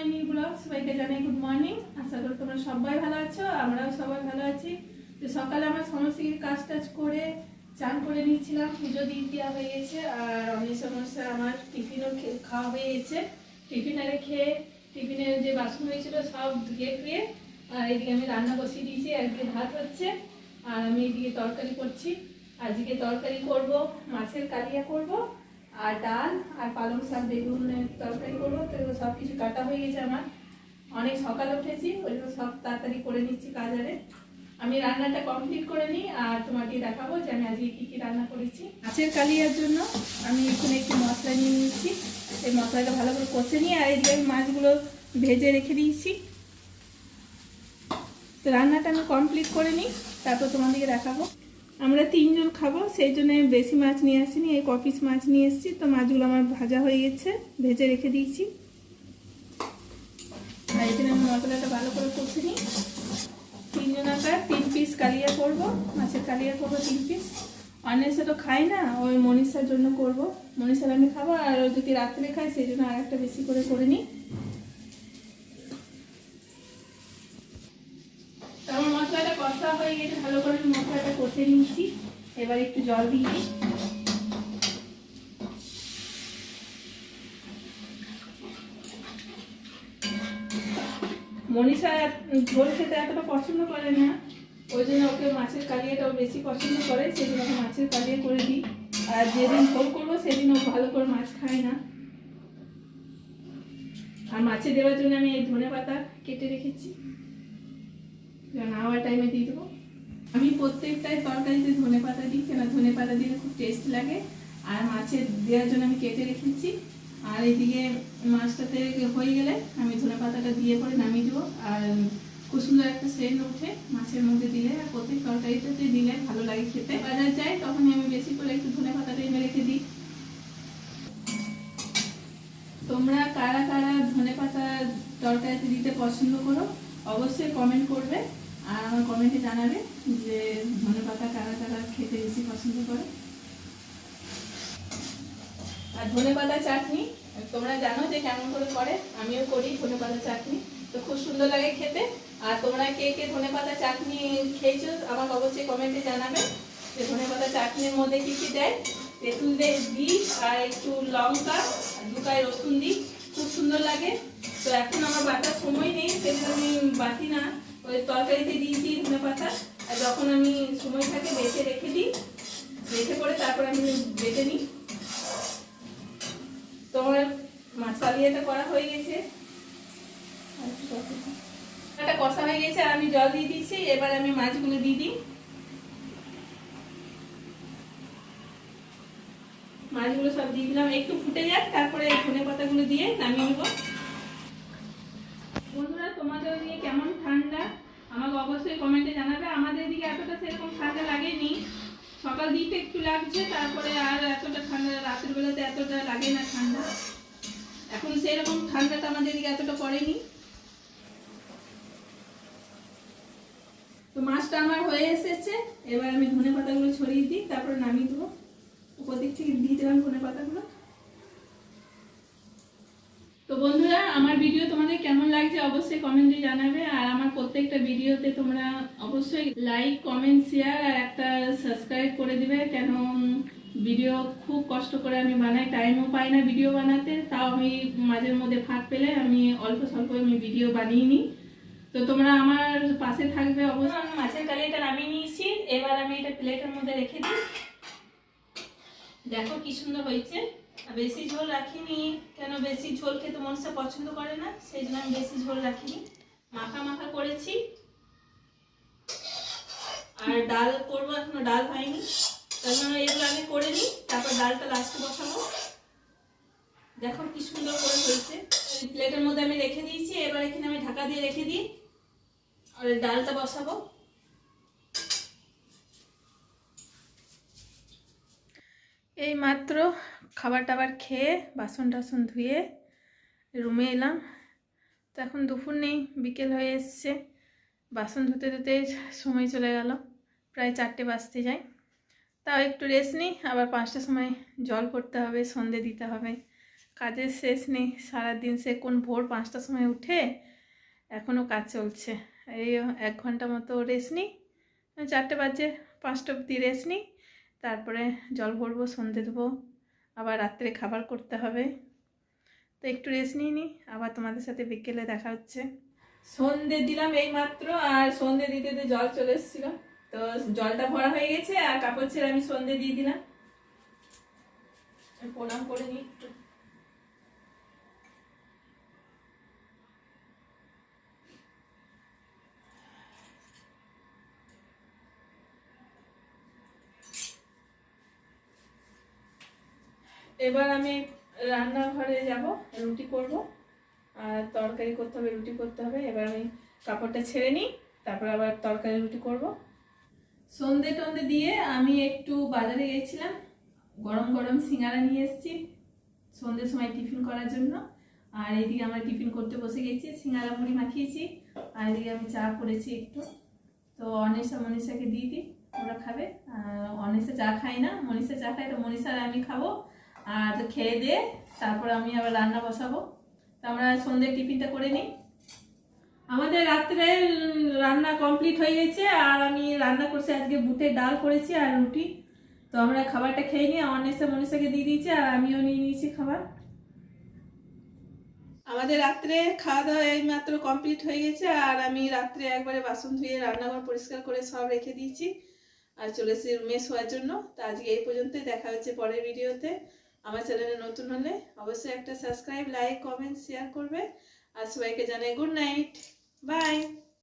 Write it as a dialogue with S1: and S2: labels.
S1: নয়নি blog, সবাইকে জানাই good morning. আশা করি তোমরা সবাই ভালো আছো, আমরাও সবাই ভালো আছি। তো সকালে আমার সমস্ত কাজ টাজ করে চান করে নিয়েছিলাম, পুজো দিয়ে দেওয়া হয়ে গেছে। আর অনেক সমস্যা আমার টিফিনও খাওয়া হয়ে গেছে। টিফিনে খেয়ে টিফিনের যে বাসন হয়েছিল সব ধুয়ে ধুয়ে আর এদিকে আমি রান্না বসিয়ে দিয়েছি। একদিকে ভাত হচ্ছে আর আমি এদিকে তরকারি করছি। আজকে তরকারি করব, মাছের কালিয়া করব আর ডাল আর পালং শাক বেগুনের তরকারি করবো। তো সব কিছু কাটা হয়ে গেছে আমার, অনেক সকালে উঠেছি, ওই জন্য সব তাড়াতাড়ি করে নিচ্ছি কাজারে। আমি রান্নাটা কমপ্লিট করে নিই আর তোমাকে দেখাবো যে আমি আজকে কী কী রান্না করেছি। মাছের কালিয়ার জন্য আমি এখানে একটু মশলা নিয়ে নিয়েছি, এই মশলাটা ভালো করে কষে নিয়ে আর এদিকে আমি মাছগুলো ভেজে রেখে দিয়েছি। তো রান্নাটা আমি কমপ্লিট করে নিই, তারপর তোমাদেরকে দেখাবো। আমরা 3 জন খাবো, সেই জন্য বেশি মাছ নিয়ে আসিনি, এই কপিস মাছ নিয়ে এসেছি। তো মাছগুলো আমার ভাজা হয়ে গেছে, ভেজে রেখে দিয়েছি। আর এখানে আমি মশলাটা ভালো করে কষে নিই। 3 জনাকার 3 পিস কালিয়া করব, মাছের কালিয়া করবো 3 পিস। অনেসে তো খাই না, ওই মনীষার জন্য করব, মনীষার আমি খাবো। আর যদি রাত্রে খাই সেই জন্য আর একটা বেশি করে নিই। আমার মশলাটা কষা হয়ে গেছে, ভালো করে মশলাটা কষে নিয়েছি। এবার একটু জল দিয়ে দিই। মনীষা ঝোল খেতে এতটা পছন্দ করে না, ওই জন্য ওকে মাছের কালিয়াটাও বেশি পছন্দ করে, সেই জন্য ওকে মাছের কালিয়া করে দিই। আর যেদিন ঝোল করবো সেদিন ও ভালো করে মাছ খায় না। আর মাছে দেওয়ার জন্য আমি এই ধনে পাতা কেটে রেখেছি, নাওয়ার টাইমে দিয়ে দেবো। আমি প্রত্যেকটাই তরকারিতে ধনে পাতা দিই, কেন ধনে পাতা দিলে খুব টেস্ট লাগে। আর মাছে দেওয়ার জন্য আমি কেটে রেখেছি। আর এদিকে মাছটাতে হয়ে গেলে আমি ধনে পাতাটা দিয়ে পরে নামিয়ে দেবো। আর খুব সুন্দর একটা সেন্ট ওঠে মাছের মধ্যে দিলে, আর প্রত্যেক তরকারিটাতে দিলে ভালো লাগে খেতে। বাজার যাই তখন আমি বেশি করে একটু ধনে পাতাটা এনে রেখে দিই। তোমরা কারা কারা ধনে পাতা তরকারিতে দিতে পছন্দ করো অবশ্যই কমেন্ট করবে, আর আমার কমেন্টে জানাবে যে ধনে পাতা কারা কারা খেতে বেশি পছন্দ করে। আর ধনে পাতা চাটনি তোমরা জানো যে কেমন করে আমিও করি ধনে পাতা চাটনি, তো খুব সুন্দর লাগে খেতে। আর তোমরা কে কে ধনে পাতা চাটনি খেয়েছো আমাকে অবশ্যই কমেন্টে জানাবে যে ধনে পাতা চাটনির মধ্যে কি কি দেয়। তেঁতুল দিই আর একটু লঙ্কা আর 2 কাই রসুন দিই, খুব সুন্দর লাগে। তো এখন আমার বাটার সময় নেই, সেজন্য আমি বাটি না, ওই তরকারিতে দিয়ে দিই ধনে পাতা। আর যখন আমি সময় থাকে বেছে রেখে দিই, রেখে পরে তারপর আমি বেটে নিই। তোমার মাছ কালিয়াটা করা হয়ে গেছে, এটা কষা হয়ে গেছে আর আমি জল দিয়ে দিচ্ছি। এবার আমি মাছগুলো দিয়ে দিই, মাছগুলো সব দিয়ে দিলাম, একটু ফুটে যাক, তারপরে ধনে পাতাগুলো দিয়ে নামিয়ে নেব। বন্ধুরা তোমাদের ওদিকে কেমন ঠান্ডা আমাকে অবশ্যই কমেন্টে জানাবে। আমাদের এদিকে এতটা সেরকম ঠান্ডা লাগেনি, সকাল দিকে একটু লাগছে, তারপরে আর এতটা ঠান্ডা রাতের বেলাতে এতটা লাগে না ঠান্ডা। এখন সেরকম ঠান্ডাটা আমাদের এদিকে এতটা পড়েনি। তো মাছটা আমার হয়ে এসেছে, এবার আমি ধনে পাতাগুলো ছড়িয়ে দিই, তারপরে নামিয়ে দেবো। উপর দিক থেকে দিয়ে দিলাম ধনে পাতাগুলো। তো বন্ধুরা আমার ভিডিও তোমাদের কেমন লাগছে অবশ্যই কমেন্টে জানাবে। আর আমার প্রত্যেকটা ভিডিওতে তোমরা অবশ্যই লাইক কমেন্ট শেয়ার আর একটা সাবস্ক্রাইব করে দিবে, কেন ভিডিও খুব কষ্ট করে আমি বানাই, টাইমও পাই না ভিডিও বানাতে, তাও আমি মাঝের মধ্যে ফাঁক পেলে আমি অল্প স্বল্প আমি ভিডিও বানিয়ে নিই। তো তোমরা আমার পাশে থাকবে অবশ্যই। আমি মাছের কালিয়াটা নামিয়ে নিয়েছি, এবার আমি এটা প্লেটের মধ্যে রেখে দিই। দেখো কি সুন্দর হয়েছে। বেশি ঝোল রাখিনি, কেন বেশি ঝোল খেতে মনসা পছন্দ করে না, সেই জন্য আমি বেশি ঝোল রাখিনি, মাখা মাখা করেছি। আর ডাল করবো, এখনো ডাল হয়নি, তার জন্য এগুলো আগে করে নিই, তারপর ডালটা লাস্টে বসাবো। দেখো কি সুন্দর করে হয়েছে। প্লেটের মধ্যে আমি রেখে দিয়েছি, এবার এখানে আমি ঢাকা দিয়ে রেখে দিই আর ডালটা বসাবো। এই মাত্র খাবার টাবার খেয়ে বাসন টাসন ধুয়ে রুমে এলাম। তো এখন দুপুর নেই, বিকেল হয়ে এসছে, বাসন ধুতে ধুতে সময় চলে গেল, প্রায় 4টে বাজতে যায়। তাও একটু রেস্ট নিই, আবার 5টার সময় জল করতে হবে, সন্ধে দিতে হবে। কাজের শেষ নেই, সারাদিন সে কোন ভোর 5টার সময় উঠে এখনও কাজ চলছে। এই 1 ঘন্টা মতো রেস্ট নিই, 4টে বাজে, 5টা অবধি রেস্ট নিই, তারপরে জল ভরবো, সন্ধে দেবো, আবার রাত্রে খাবার করতে হবে। তো একটু রেস্ট নিই নি, আবার তোমাদের সাথে বিকেলে দেখা হচ্ছে। সন্ধে দিলাম এই মাত্র, আর সন্ধে দিতে দিতে জল চলে এসেছিল, তো জলটা ভরা হয়ে গেছে আর কাপড় ছেড়ে আমি সন্ধে দিয়ে দিলাম। প্রণাম করে নিই একটু। এবার আমি রান্নাঘরে যাব, রুটি করব, আর তরকারি করতে হবে, রুটি করতে হবে। এবার আমি কাপড়টা ছেড়ে নিই, তারপর আবার তরকারি রুটি করব। সন্ধে টন্ধে দিয়ে আমি একটু বাজারে গেছিলাম, গরম গরম সিঙ্গারা নিয়ে এসেছি সন্ধ্যের সময় টিফিন করার জন্য। আর এইদিকে আমরা টিফিন করতে বসে গেছি, সিঙ্গারা মুড়ি মাখিয়েছি, আর এদিকে আমি চা করেছি একটু। তো অনিশা মনীষাকে দিয়ে দিই, ওরা খাবে। অনিশা চা খাই না, মনীষা চা খায়, তো মনীষা আর আমি খাবো। আর খেয়ে দিয়ে তারপর আমি আবার রান্না বসাবো। তো আমরা সন্ধ্যের টিফিনটা করে নিই। আমাদের রাত্রে রান্না কমপ্লিট হয়ে গেছে, আর আমি রান্না করছি আজকে বুটের ডাল করেছি আর রুটি। তো আমরা খাবারটা খেয়ে নিই, অনিশা মনীষাকে দিয়ে দিয়েছি, আর আমিও নিয়ে নিয়েছি খাবার। আমাদের রাত্রে খাওয়া দাওয়া এই মাত্র কমপ্লিট হয়ে গেছে, আর আমি রাত্রে একবারে বাসন ধুয়ে রান্নাঘর পরিষ্কার করে সব রেখে দিয়েছি, আর চলে এসেছি রুমে শোয়ার জন্য। তো আজকে এই পর্যন্তই, দেখা হচ্ছে পরের ভিডিওতে। আমার চ্যানেলে নতুন হলে অবশ্যই একটা সাবস্ক্রাইব, লাইক, কমেন্ট, শেয়ার করবে। আর সবাইকে জানাই গুড নাইট, বাই।